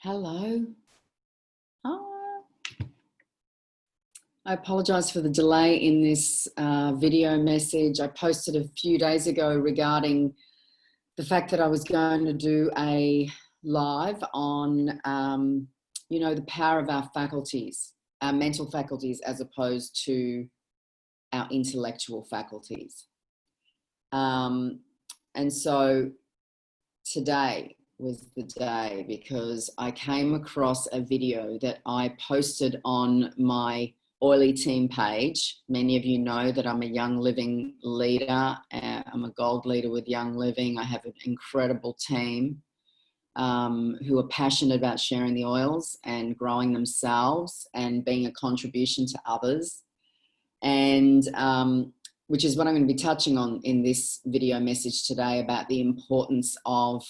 Hello. Ah, I apologize for the delay in this video message. I posted a few days ago regarding the fact that I was going to do a live on, the power of our faculties, our mental faculties, as opposed to our intellectual faculties. And so today was the day because I came across a video that I posted on my Oily Team page. Many of you know that I'm a Young Living leader. I'm a gold leader with Young Living. I have an incredible team who are passionate about sharing the oils and growing themselves and being a contribution to others. And which is what I'm going to be touching on in this video message today, about the importance of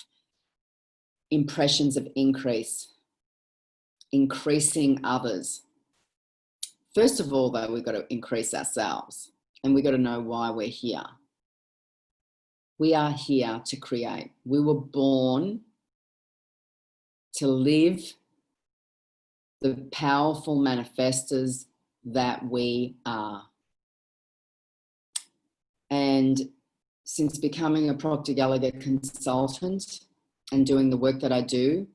impressions of increasing others. First of all, though, we've got to increase ourselves, and we've got to know why we're here. We are here to create. We were born to live the powerful manifestors that we are. And since becoming a Proctor Gallagher consultant and doing the work that I do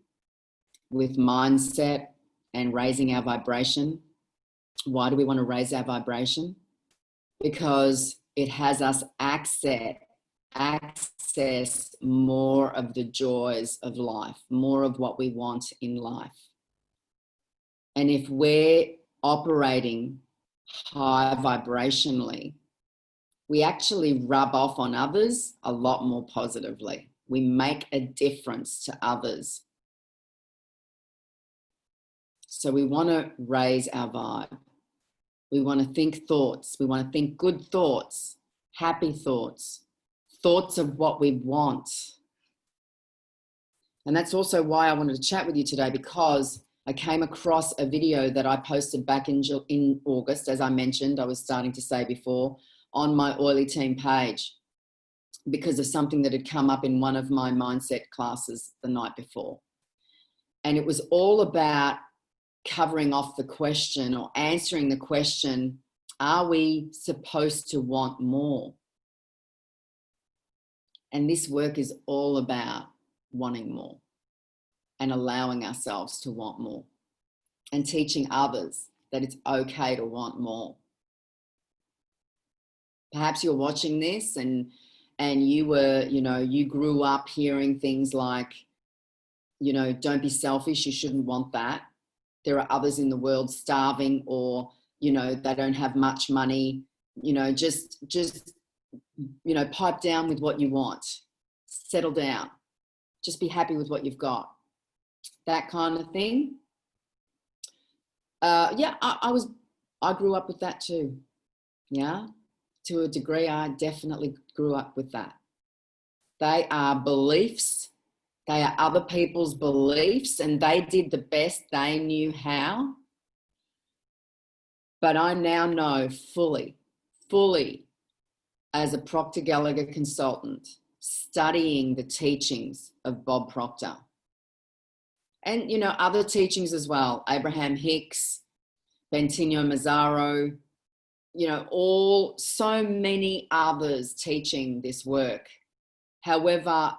with mindset and raising our vibration, why do we want to raise our vibration? Because it has us access more of the joys of life, more of what we want in life. And if we're operating high vibrationally, we actually rub off on others a lot more positively. We make a difference to others. So we want to raise our vibe. We want to think thoughts. We want to think good thoughts, happy thoughts, thoughts of what we want. And that's also why I wanted to chat with you today, because I came across a video that I posted back in August, as I mentioned, I was starting to say before, on my Oily Team page, because of something that had come up in one of my mindset classes the night before. And it was all about covering off the question, or answering the question, are we supposed to want more? And this work is all about wanting more and allowing ourselves to want more and teaching others that it's okay to want more. Perhaps you're watching this and you were, you grew up hearing things like, don't be selfish, you shouldn't want that. There are others in the world starving, or, they don't have much money, just pipe down with what you want, settle down, just be happy with what you've got, that kind of thing. I grew up with that too. Yeah. To a degree, I definitely grew up with that. They are beliefs. They are other people's beliefs, and they did the best they knew how. But I now know fully, as a Proctor Gallagher consultant, studying the teachings of Bob Proctor. And, other teachings as well, Abraham Hicks, Bentinho Mazzaro, so many others teaching this work. However,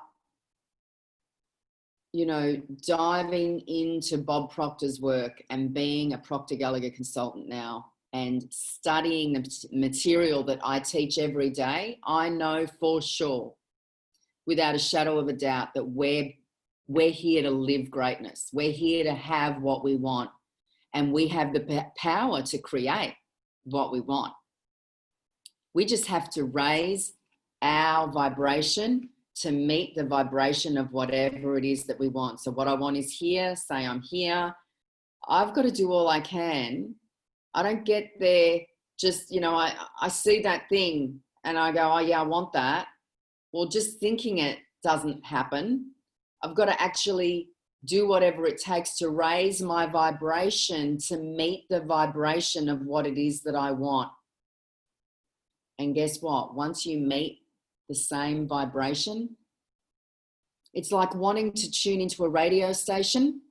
diving into Bob Proctor's work and being a Proctor Gallagher consultant now and studying the material that I teach every day, I know for sure, without a shadow of a doubt, that we're here to live greatness. We're here to have what we want, and we have the power to create what we want. We just have to raise our vibration to meet the vibration of whatever it is that we want. So what I want is here, say I'm here. I've got to do all I can. I don't get there just, I see that thing and I go, oh yeah, I want that. Well, just thinking it doesn't happen. I've got to actually do whatever it takes to raise my vibration to meet the vibration of what it is that I want. And guess what? Once you meet the same vibration, it's like wanting to tune into a radio station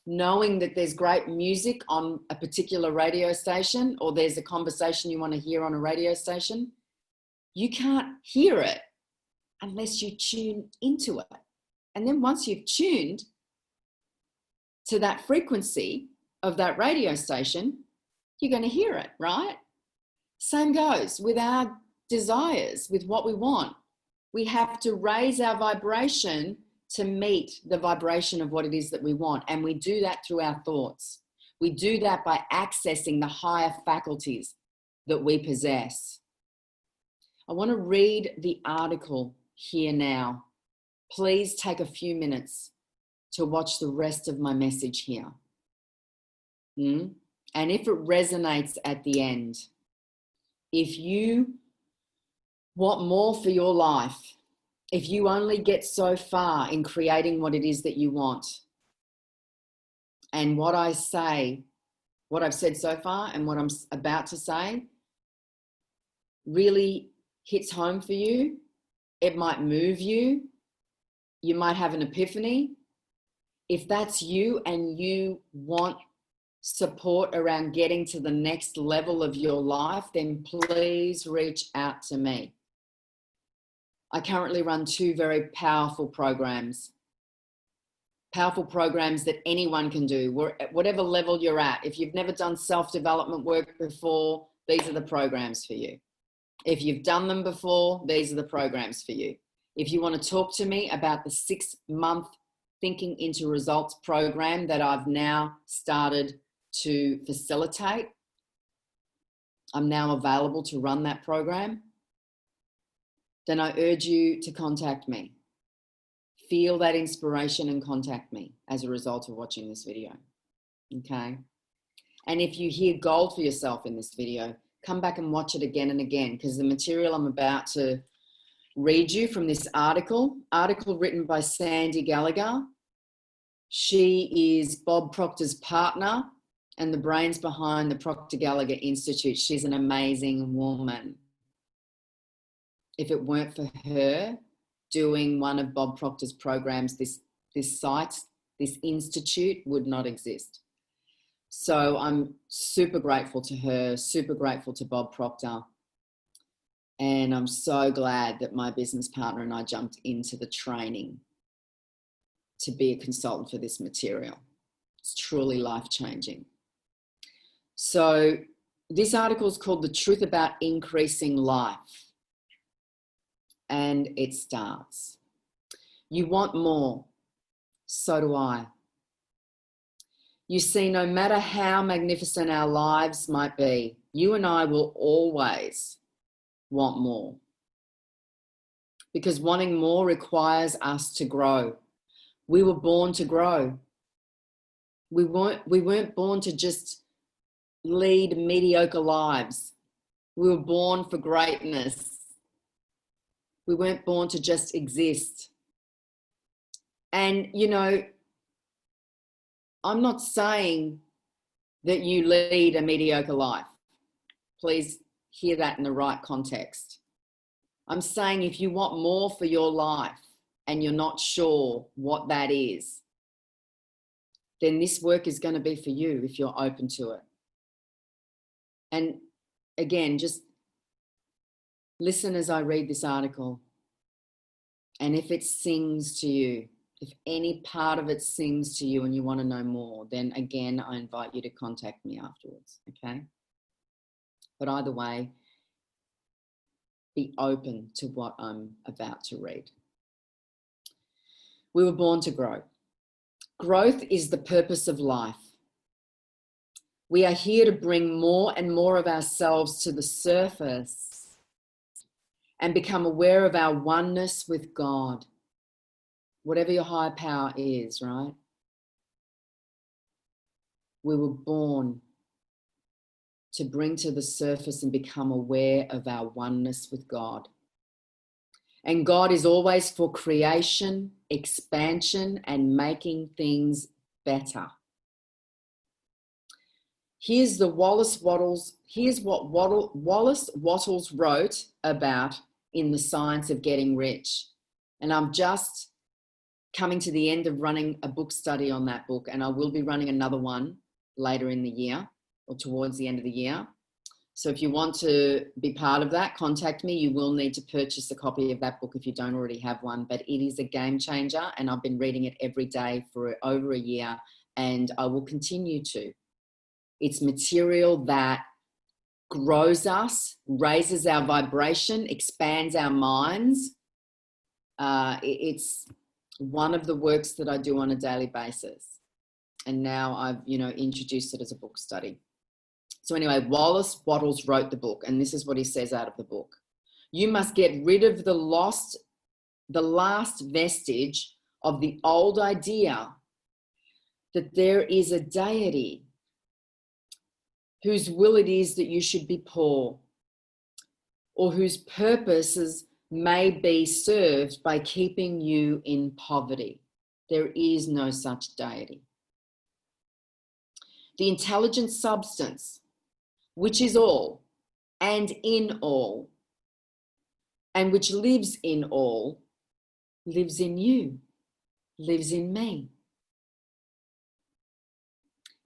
knowing that there's great music on a particular radio station, or there's a conversation you want to hear on a radio station, you can't hear it unless you tune into it. And then once you've tuned to that frequency of that radio station, you're going to hear it, right? Same goes with our desires, with what we want. We have to raise our vibration to meet the vibration of what it is that we want. And we do that through our thoughts. We do that by accessing the higher faculties that we possess. I want to read the article here now. Please take a few minutes to watch the rest of my message here. And if it resonates at the end, if you want more for your life, if you only get so far in creating what it is that you want, and what I say, what I've said so far and what I'm about to say really hits home for you, it might move you, you might have an epiphany. If that's you and you want support around getting to the next level of your life, then please reach out to me. I currently run 2 very powerful programs that anyone can do, whatever level you're at. If you've never done self-development work before, these are the programs for you. If you've done them before, these are the programs for you. If you want to talk to me about the 6-month Thinking into Results program that I've now started to facilitate, I'm now available to run that program, then I urge you to contact me. Feel that inspiration and contact me as a result of watching this video, okay? And if you hear gold for yourself in this video, come back and watch it again and again, because the material I'm about to read you from this article written by Sandy Gallagher. She is Bob Proctor's partner and the brains behind the Proctor Gallagher Institute. She's an amazing woman. If it weren't for her doing one of Bob Proctor's programs, this site, this institute would not exist. So I'm super grateful to her, super grateful to Bob Proctor. And I'm so glad that my business partner and I jumped into the training to be a consultant for this material. It's truly life-changing. So this article is called The Truth About Increasing Life. And it starts. You want more. So do I. You see, no matter how magnificent our lives might be, you and I will always want more. Because wanting more requires us to grow. We were born to grow. We weren't born to just lead mediocre lives. We were born for greatness. We weren't born to just exist. And, you know, I'm not saying that you lead a mediocre life. Please hear that in the right context. I'm saying if you want more for your life and you're not sure what that is, then this work is going to be for you if you're open to it. And again, just listen as I read this article. And if it sings to you, if any part of it sings to you and you want to know more, then again, I invite you to contact me afterwards, okay? But either way, be open to what I'm about to read. We were born to grow. Growth is the purpose of life. We are here to bring more and more of ourselves to the surface and become aware of our oneness with God. Whatever your higher power is, right? We were born to bring to the surface and become aware of our oneness with God. And God is always for creation, expansion, and making things better. Here's what Wallace Wattles wrote about in The Science of Getting Rich. And I'm just coming to the end of running a book study on that book, and I will be running another one later in the year or towards the end of the year. So if you want to be part of that, contact me. You will need to purchase a copy of that book if you don't already have one, but it is a game changer, and I've been reading it every day for over a year, and I will continue to. It's material that grows us, raises our vibration, expands our minds. It's one of the works that I do on a daily basis. And now I've, introduced it as a book study. So anyway, Wallace Wattles wrote the book, and this is what he says out of the book. You must get rid of the last vestige of the old idea that there is a deity whose will it is that you should be poor, or whose purposes may be served by keeping you in poverty. There is no such deity. The intelligent substance, which is all and in all, and which lives in all, lives in you, lives in me.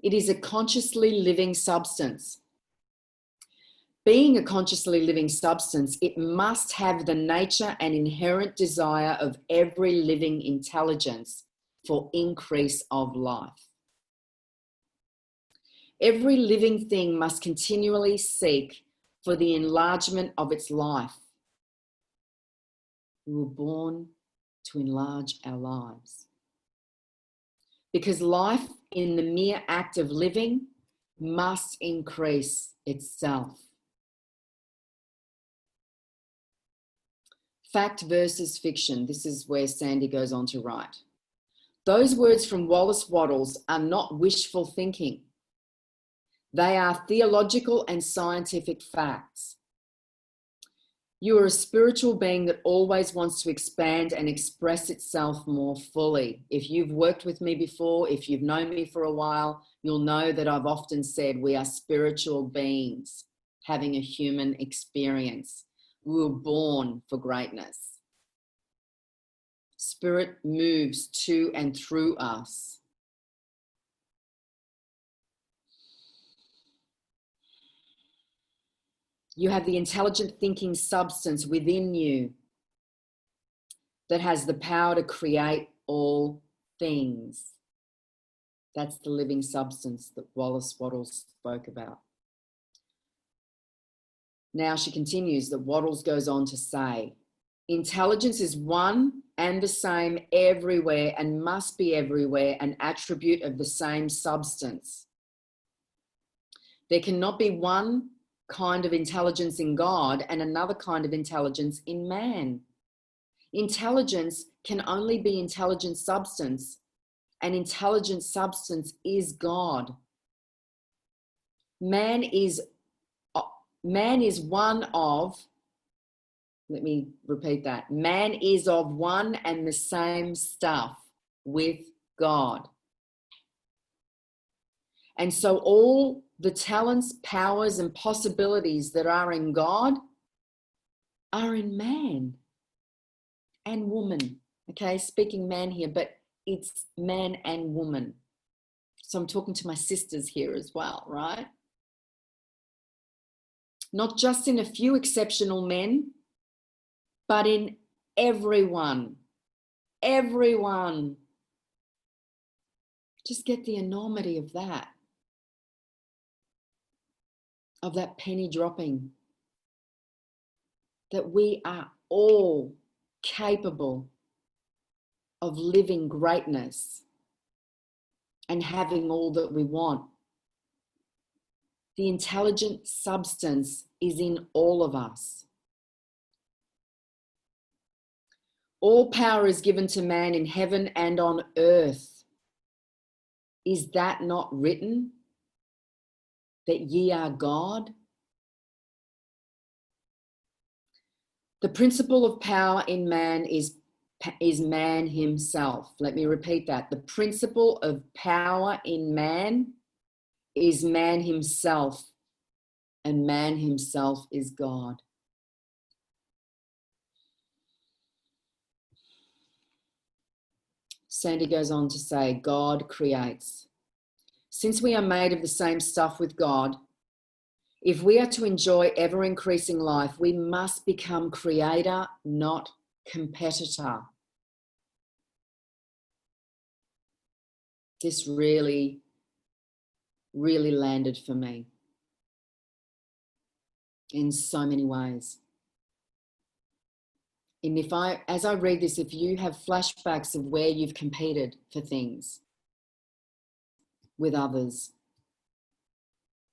It is a consciously living substance. Being a consciously living substance, it must have the nature and inherent desire of every living intelligence for increase of life. Every living thing must continually seek for the enlargement of its life. We were born to enlarge our lives. Because life in the mere act of living must increase itself. Fact versus fiction. This is where Sandy goes on to write. Those words from Wallace Wattles are not wishful thinking. They are theological and scientific facts. You are a spiritual being that always wants to expand and express itself more fully. If you've worked with me before, if you've known me for a while, you'll know that I've often said we are spiritual beings having a human experience. We were born for greatness. Spirit moves to and through us. You have the intelligent thinking substance within you that has the power to create all things. That's the living substance that Wallace Wattles spoke about. Now she continues that Wattles goes on to say, intelligence is one and the same everywhere and must be everywhere an attribute of the same substance. There cannot be one kind of intelligence in God and another kind of intelligence in man. Intelligence can only be intelligent substance, and intelligent substance is God. Man is one of, let me repeat that, man is of one and the same stuff with God. And so all the talents, powers, and possibilities that are in God are in man and woman. Okay, speaking man here, but it's man and woman. So I'm talking to my sisters here as well, right? Not just in a few exceptional men, but in everyone. Everyone. Just get the enormity of that penny dropping, that we are all capable of living greatness and having all that we want. The intelligent substance is in all of us. All power is given to man in heaven and on earth. Is that not written? That ye are God? The principle of power in man is man himself. Let me repeat that. The principle of power in man is man himself, and man himself is God. Sandy goes on to say, God creates. Since we are made of the same stuff with God, if we are to enjoy ever-increasing life, we must become creator, not competitor. This really, really landed for me in so many ways. And as I read this, if you have flashbacks of where you've competed for things with others,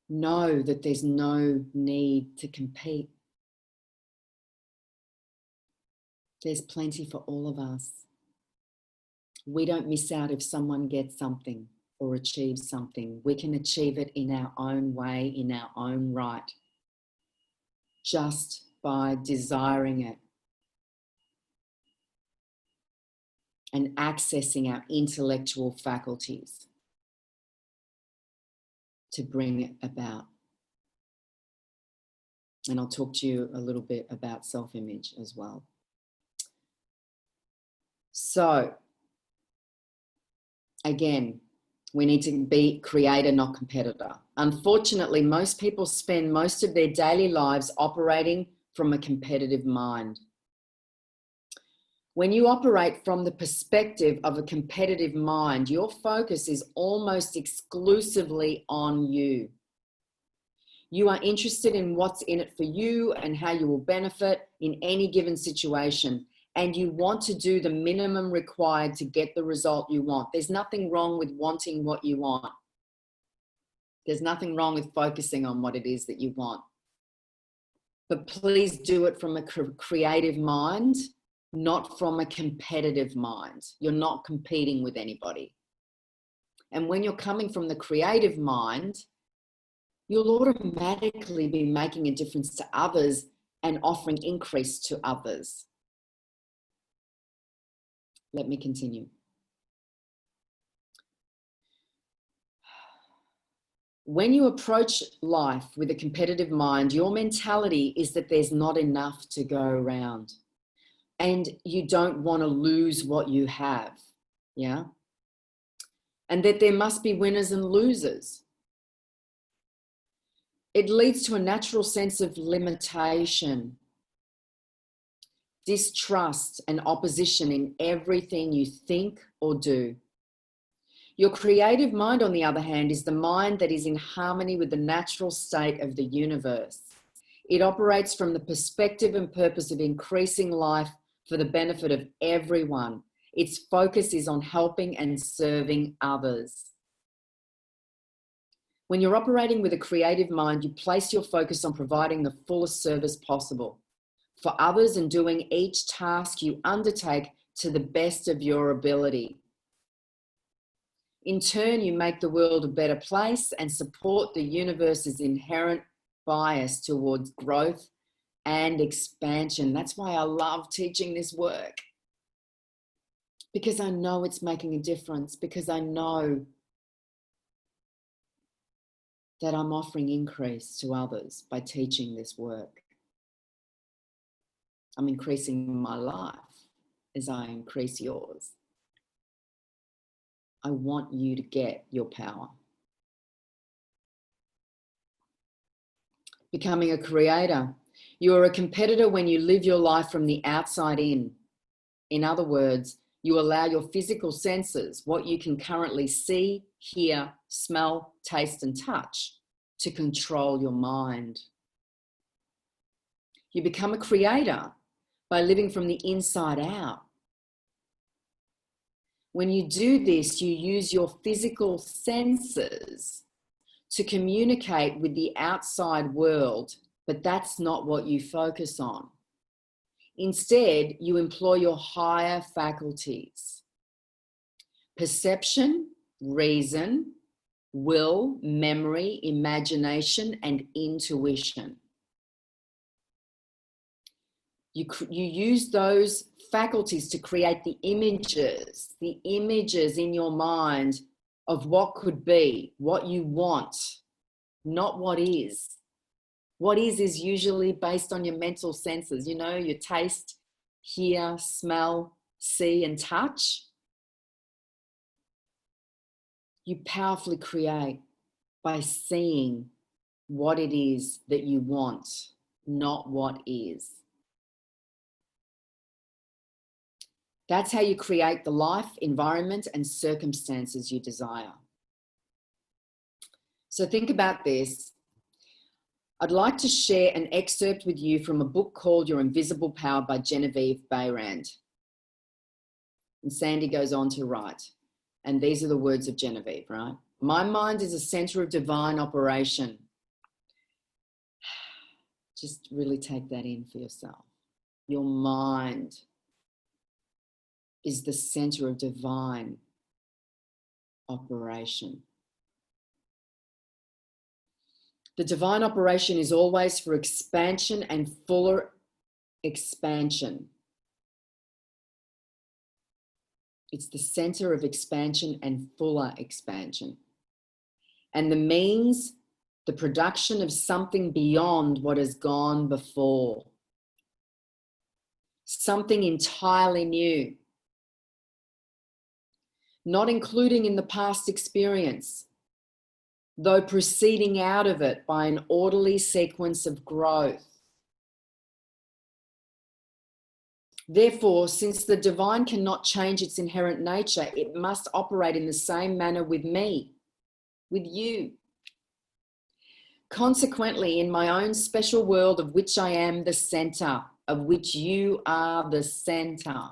know that there's no need to compete. There's plenty for all of us. We don't miss out if someone gets something or achieves something. We can achieve it in our own way, in our own right, just by desiring it and accessing our intellectual faculties to bring it about. And I'll talk to you a little bit about self-image as well. So, again, we need to be creator, not competitor. Unfortunately, most people spend most of their daily lives operating from a competitive mind. When you operate from the perspective of a competitive mind, your focus is almost exclusively on you. You are interested in what's in it for you and how you will benefit in any given situation. And you want to do the minimum required to get the result you want. There's nothing wrong with wanting what you want. There's nothing wrong with focusing on what it is that you want. But please do it from a creative mind, not from a competitive mind. You're not competing with anybody. And when you're coming from the creative mind, you'll automatically be making a difference to others and offering increase to others. Let me continue. When you approach life with a competitive mind, your mentality is that there's not enough to go around and you don't want to lose what you have, yeah? And that there must be winners and losers. It leads to a natural sense of limitation, distrust and opposition in everything you think or do. Your creative mind, on the other hand, is the mind that is in harmony with the natural state of the universe. It operates from the perspective and purpose of increasing life for the benefit of everyone. Its focus is on helping and serving others. When you're operating with a creative mind, you place your focus on providing the fullest service possible for others and doing each task you undertake to the best of your ability. In turn, you make the world a better place and support the universe's inherent bias towards growth and expansion. That's why I love teaching this work. Because I know it's making a difference, because I know that I'm offering increase to others by teaching this work. I'm increasing my life as I increase yours. I want you to get your power. Becoming a creator. You are a competitor when you live your life from the outside in. In other words, you allow your physical senses, what you can currently see, hear, smell, taste, and touch, to control your mind. You become a creator by living from the inside out. When you do this, you use your physical senses to communicate with the outside world, but that's not what you focus on. Instead, you employ your higher faculties: perception, reason, will, memory, imagination, and intuition. You use those faculties to create the images in your mind of what could be, what you want, not what is. What is usually based on your mental senses, you know, your taste, hear, smell, see, and touch. You powerfully create by seeing what it is that you want, not what is. That's how you create the life, environment, and circumstances you desire. So think about this. I'd like to share an excerpt with you from a book called Your Invisible Power by Genevieve Behrend. And Sandy goes on to write, and these are the words of Genevieve, right? My mind is a center of divine operation. Just really take that in for yourself. Your mind is the center of divine operation. The divine operation is always for expansion and fuller expansion. It's the center of expansion and fuller expansion. And the means, the production of something beyond what has gone before. Something entirely new. Not including in the past experience, though proceeding out of it by an orderly sequence of growth. Therefore, since the divine cannot change its inherent nature, it must operate in the same manner with me, with you. Consequently, in my own special world of which I am the center, of which you are the center,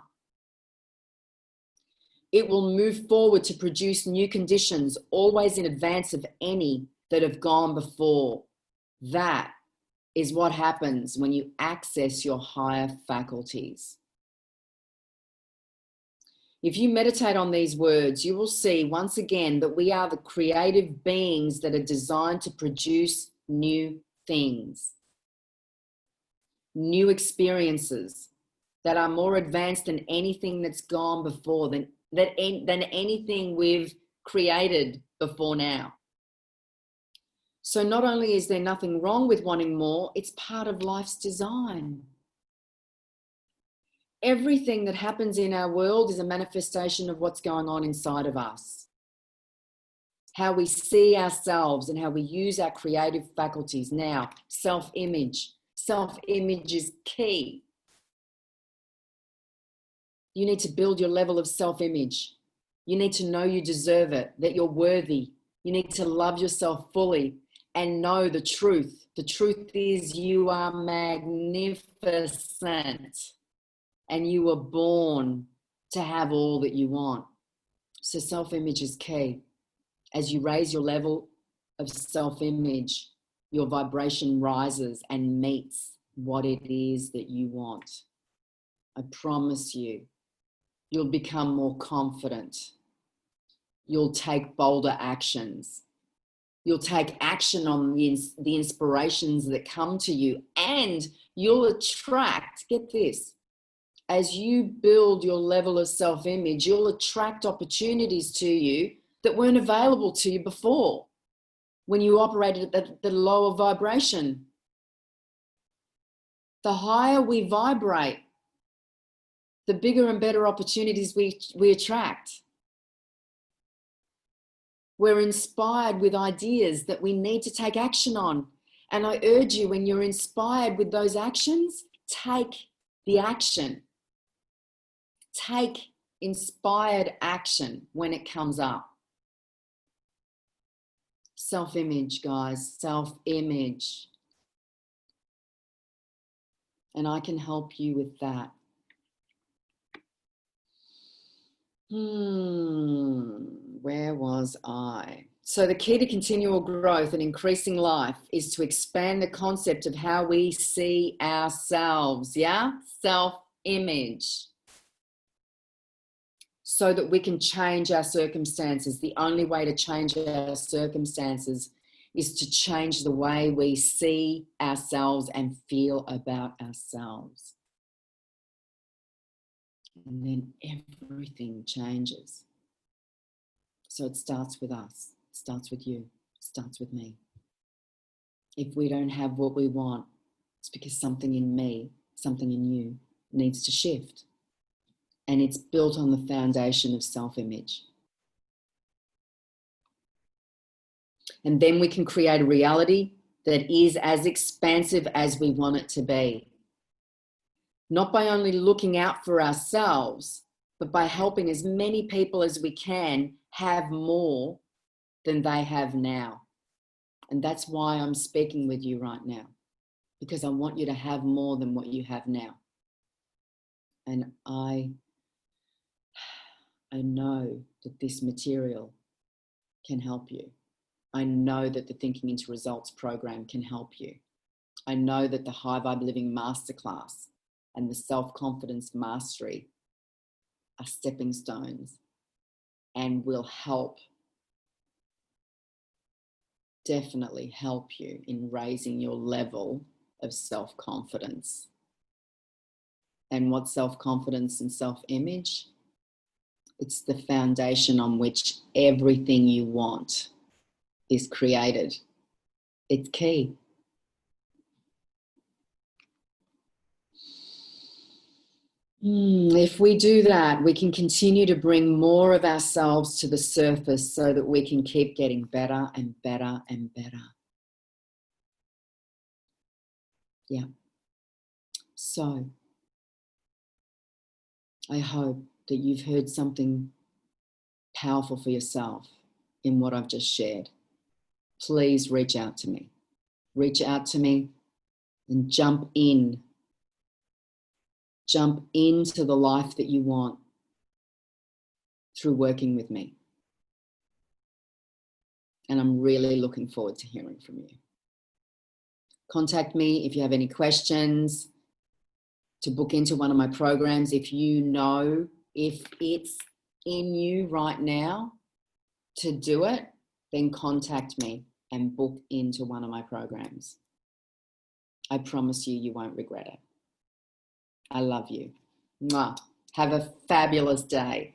it will move forward to produce new conditions, always in advance of any that have gone before. That is what happens when you access your higher faculties. If you meditate on these words, you will see once again that we are the creative beings that are designed to produce new things, new experiences that are more advanced than anything that's gone before, than anything we've created before now. So not only is there nothing wrong with wanting more, it's part of life's design. Everything that happens in our world is a manifestation of what's going on inside of us. How we see ourselves and how we use our creative faculties. Now, self-image. Self-image is key. You need to build your level of self-image. You need to know you deserve it, that you're worthy. You need to love yourself fully and know the truth. The truth is you are magnificent. And you were born to have all that you want. So self-image is key. As you raise your level of self-image, your vibration rises and meets what it is that you want. I promise you, you'll become more confident. You'll take bolder actions. You'll take action on the inspirations that come to you, and you'll attract, get this, as you build your level of self-image, you'll attract opportunities to you that weren't available to you before when you operated at the lower vibration. The higher we vibrate, the bigger and better opportunities we attract. We're inspired with ideas that we need to take action on. And I urge you, when you're inspired with those actions, take the action. Take inspired action when it comes up. Self-image, guys, self-image. And I can help you with that. Where was I? So the key to continual growth and increasing life is to expand the concept of how we see ourselves, yeah? Self-image. So that we can change our circumstances. The only way to change our circumstances is to change the way we see ourselves and feel about ourselves. And then everything changes. So it starts with us, it starts with you, it starts with me. If we don't have what we want, it's because something in me, something in you needs to shift. And it's built on the foundation of self-image. And then we can create a reality that is as expansive as we want it to be. Not by only looking out for ourselves, but by helping as many people as we can have more than they have now. And that's why I'm speaking with you right now, because I want you to have more than what you have now. And I know that this material can help you. I know that the Thinking into Results program can help you. I know that the High Vibe Living Masterclass and the Self-Confidence Mastery are stepping stones and will help, definitely help you in raising your level of self-confidence. And what self-confidence and self-image? It's the foundation on which everything you want is created. It's key. If we do that, we can continue to bring more of ourselves to the surface so that we can keep getting better and better and better. Yeah. So, I hope that you've heard something powerful for yourself in what I've just shared. Please reach out to me. Reach out to me and jump in. Jump into the life that you want through working with me. And I'm really looking forward to hearing from you. Contact me if you have any questions, to book into one of my programs. If you know if it's in you right now to do it, then contact me and book into one of my programs. I promise you, you won't regret it. I love you. Mwah. Have a fabulous day.